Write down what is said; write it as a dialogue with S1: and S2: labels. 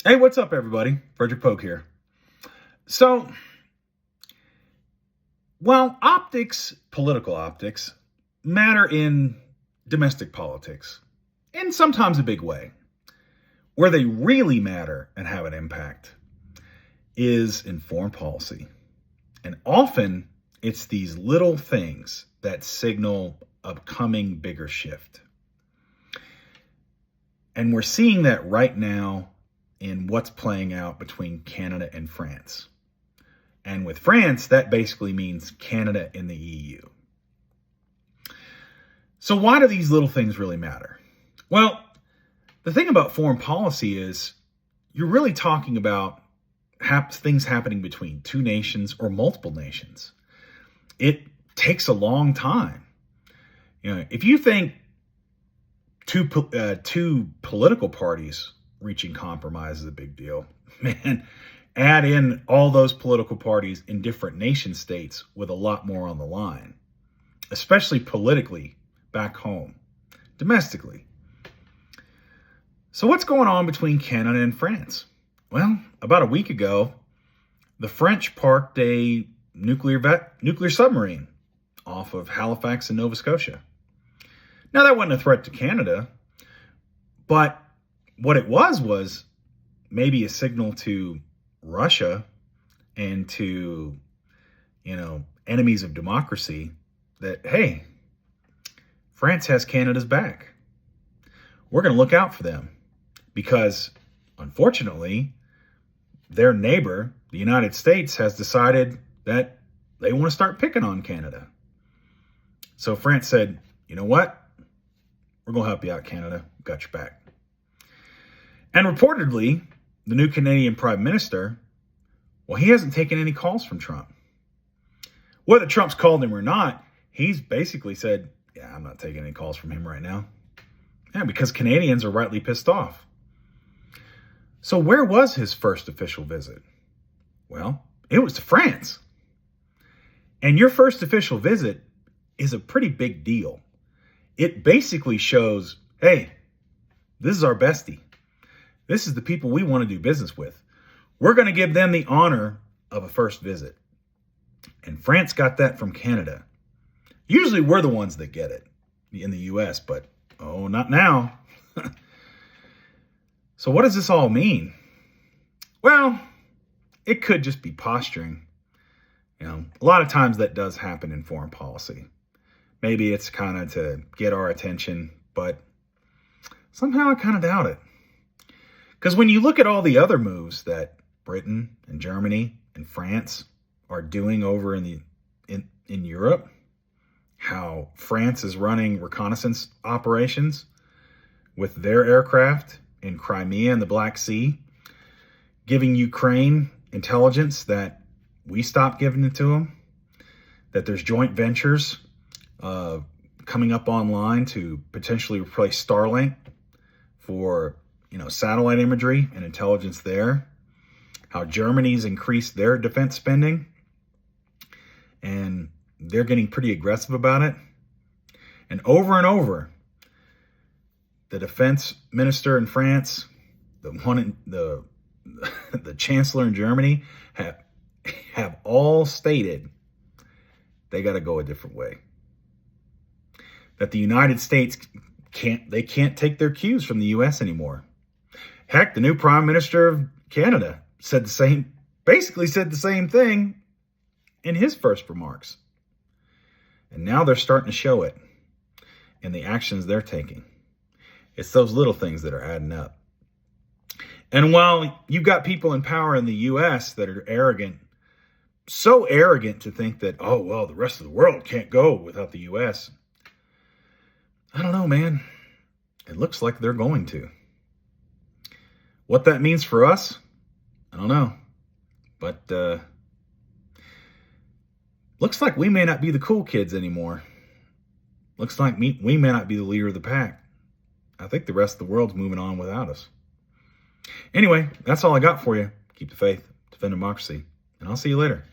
S1: Hey, what's up, everybody? Frederick Pogue here. So, while political optics, matter in domestic politics, in sometimes a big way, where they really matter and have an impact is in foreign policy. And often, it's these little things that signal a coming bigger shift. And we're seeing that right now in what's playing out between Canada and France. And with France, that basically means Canada and the EU. So why do these little things really matter? Well, the thing about foreign policy is you're really talking about things happening between two nations or multiple nations. It takes a long time. If you think two political parties reaching compromise is a big deal, man, add in all those political parties in different nation states with a lot more on the line, especially politically back home, domestically. So what's going on between Canada and France? Well, about a week ago, the French parked a nuclear submarine off of Halifax in Nova Scotia. Now, that wasn't a threat to Canada, but what it was maybe a signal to Russia and to, enemies of democracy that, hey, France has Canada's back. We're going to look out for them because, unfortunately, their neighbor, the United States, has decided that they want to start picking on Canada. So France said, you know what? We're going to help you out, Canada. We've got your back. And reportedly, the new Canadian Prime Minister, well, he hasn't taken any calls from Trump. Whether Trump's called him or not, he's basically said, yeah, I'm not taking any calls from him right now. Yeah, because Canadians are rightly pissed off. So where was his first official visit? Well, it was to France. And your first official visit is a pretty big deal. It basically shows, hey, this is our bestie. This is the people we want to do business with. We're going to give them the honor of a first visit. And France got that from Canada. Usually we're the ones that get it in the U.S., but not now. So what does this all mean? Well, it could just be posturing. A lot of times that does happen in foreign policy. Maybe it's kind of to get our attention, but somehow I kind of doubt it. Because when you look at all the other moves that Britain and Germany and France are doing over in Europe, how France is running reconnaissance operations with their aircraft in Crimea and the Black Sea, giving Ukraine intelligence that we stopped giving it to them, that there's joint ventures coming up online to potentially replace Starlink for satellite imagery and intelligence there, how Germany's increased their defense spending, and they're getting pretty aggressive about it. And over, the defense minister in France, the chancellor in Germany have all stated they got to go a different way. That the United States can't take their cues from the U.S. anymore. Heck, the new Prime Minister of Canada basically said the same thing in his first remarks. And now they're starting to show it in the actions they're taking. It's those little things that are adding up. And while you've got people in power in the U.S. that are arrogant, so arrogant to think that, the rest of the world can't go without the U.S., I don't know, man. It looks like they're going to. What that means for us, I don't know. But looks like we may not be the cool kids anymore. Looks like we may not be the leader of the pack. I think the rest of the world's moving on without us. Anyway, that's all I got for you. Keep the faith, defend democracy, and I'll see you later.